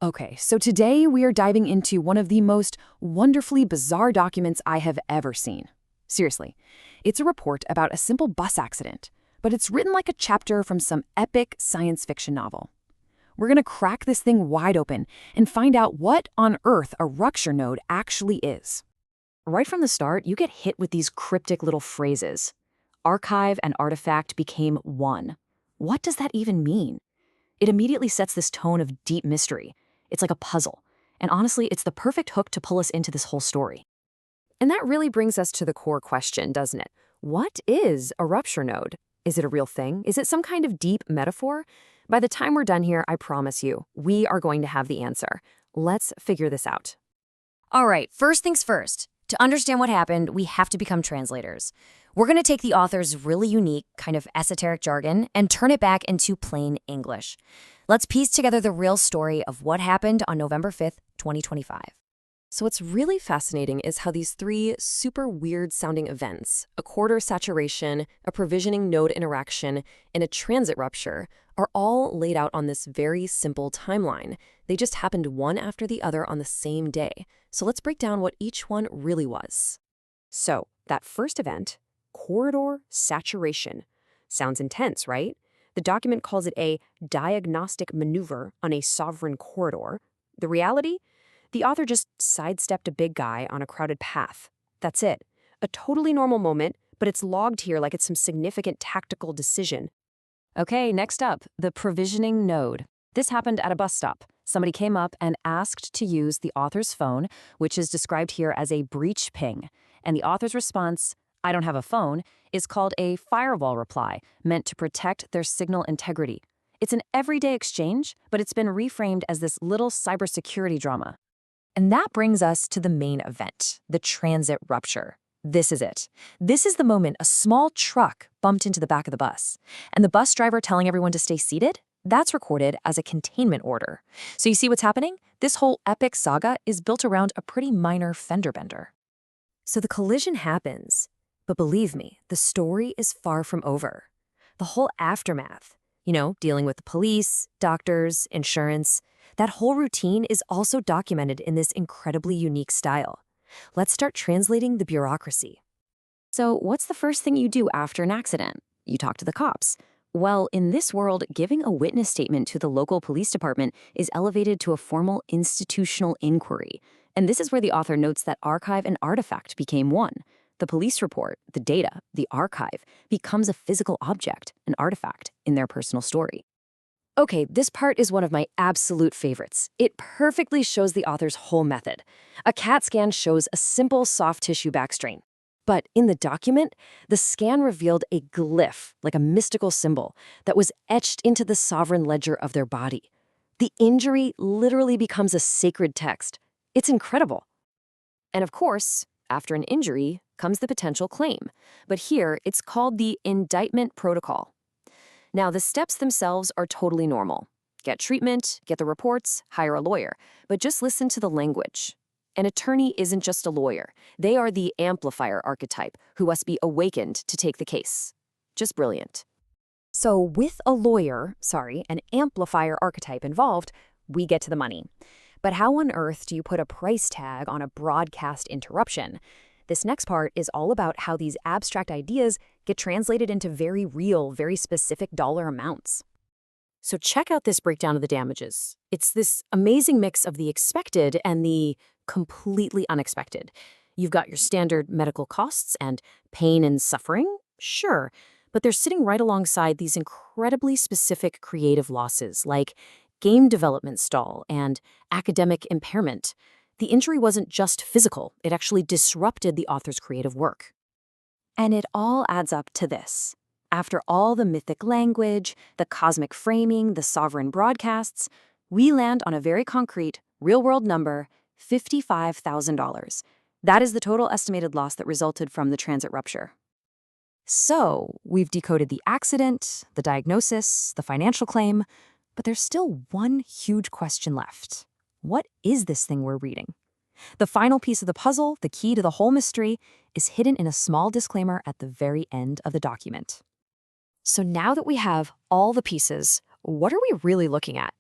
Okay, so today we are diving into one of the most wonderfully bizarre documents I have ever seen. Seriously, it's a report about a simple bus accident, but it's written like a chapter from some epic science fiction novel. We're going to crack this thing wide open and find out what on earth a rupture node actually is. Right from the start, you get hit with these cryptic little phrases. Archive and artifact became one. What does that even mean? It immediately sets this tone of deep mystery. It's like a puzzle. And honestly, it's the perfect hook to pull us into this whole story. And that really brings us to the core question, doesn't it? What is a rupture node? Is it a real thing? Is it some kind of deep metaphor? By the time we're done here, I promise you, we are going to have the answer. Let's figure this out. All right, first things first. To understand what happened, we have to become translators. We're going to take the author's really unique, kind of esoteric jargon and turn it back into plain English. Let's piece together the real story of what happened on November 5th, 2025. So what's really fascinating is how these three super weird-sounding events, a quarter saturation, a provisioning node interaction, and a transit rupture, are all laid out on this very simple timeline. They just happened one after the other on the same day. So let's break down what each one really was. So, that first event, corridor saturation. Sounds intense, right? The document calls it a diagnostic maneuver on a sovereign corridor. The reality? The author just sidestepped a big guy on a crowded path. That's it. A totally normal moment, but it's logged here like it's some significant tactical decision. Okay, next up, the provisioning node. This happened at a bus stop. Somebody came up and asked to use the author's phone, which is described here as a breach ping. And the author's response, "I don't have a phone," is called a firewall reply, meant to protect their signal integrity. It's an everyday exchange, but it's been reframed as this little cybersecurity drama. And that brings us to the main event, the transit rupture. This is it. This is the moment a small truck bumped into the back of the bus. And the bus driver telling everyone to stay seated? That's recorded as a containment order. So you see what's happening? This whole epic saga is built around a pretty minor fender bender. So the collision happens. But believe me, the story is far from over. The whole aftermath, dealing with the police, doctors, insurance, that whole routine is also documented in this incredibly unique style. Let's start translating the bureaucracy. So what's the first thing you do after an accident? You talk to the cops. Well, in this world, giving a witness statement to the local police department is elevated to a formal institutional inquiry. And this is where the author notes that archive and artifact became one. The police report, the data, the archive, becomes a physical object, an artifact, in their personal story. Okay, this part is one of my absolute favorites. It perfectly shows the author's whole method. A CAT scan shows a simple soft tissue back strain. But in the document, the scan revealed a glyph, like a mystical symbol, that was etched into the sovereign ledger of their body. The injury literally becomes a sacred text. It's incredible. And of course, after an injury comes the potential claim. But here, it's called the Indictment protocol. Now, the steps themselves are totally normal. Get treatment, get the reports, hire a lawyer. But just listen to the language. An attorney isn't just a lawyer. They are the amplifier archetype who must be awakened to take the case. Just brilliant. So with an amplifier archetype involved, we get to the money. But how on earth do you put a price tag on a broadcast interruption? This next part is all about how these abstract ideas get translated into very real, very specific dollar amounts. So check out this breakdown of the damages. It's this amazing mix of the expected and the completely unexpected. You've got your standard medical costs and pain and suffering, sure, but they're sitting right alongside these incredibly specific creative losses like game development stall and academic impairment. The injury wasn't just physical, it actually disrupted the author's creative work. And it all adds up to this. After all the mythic language, the cosmic framing, the sovereign broadcasts, we land on a very concrete, real-world number, $55,000. That is the total estimated loss that resulted from the transit rupture. So, we've decoded the accident, the diagnosis, the financial claim, but there's still one huge question left. What is this thing we're reading? The final piece of the puzzle, the key to the whole mystery, is hidden in a small disclaimer at the very end of the document. So now that we have all the pieces, what are we really looking at?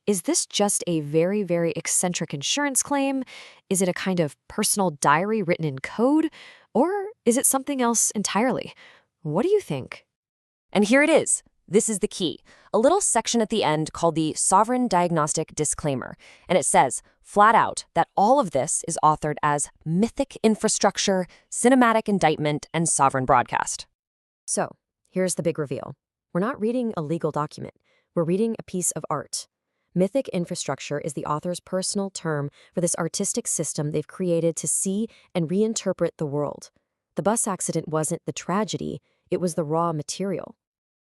Is this just a very, very eccentric insurance claim? Is it a kind of personal diary written in code? Or is it something else entirely? What do you think? And here it is. This is the key. A little section at the end called the Sovereign Diagnostic Disclaimer. And it says, flat out, that all of this is authored as Mythic Infrastructure, Cinematic Indictment, and Sovereign Broadcast. So, here's the big reveal. We're not reading a legal document. We're reading a piece of art. Mythic Infrastructure is the author's personal term for this artistic system they've created to see and reinterpret the world. The bus accident wasn't the tragedy, it was the raw material.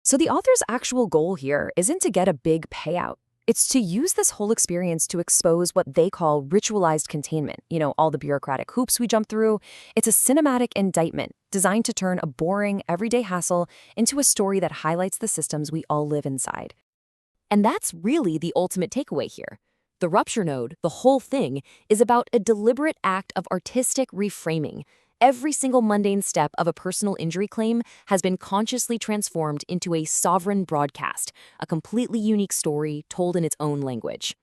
So the author's actual goal here isn't to get a big payout. It's to use this whole experience to expose what they call ritualized containment, all the bureaucratic hoops we jump through. It's a cinematic indictment designed to turn a boring, everyday hassle into a story that highlights the systems we all live inside. And that's really the ultimate takeaway here. The Rupture node, the whole thing, is about a deliberate act of artistic reframing. Every single mundane step of a personal injury claim has been consciously transformed into a sovereign broadcast, a completely unique story told in its own language.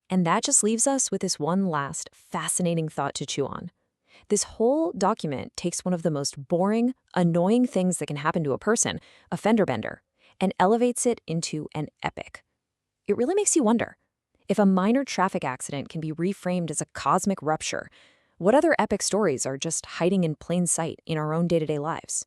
And that just leaves us with this one last fascinating thought to chew on. This whole document takes one of the most boring, annoying things that can happen to a person, a fender bender, and elevates it into an epic. It really makes you wonder, if a minor traffic accident can be reframed as a cosmic rupture, what other epic stories are just hiding in plain sight in our own day-to-day lives?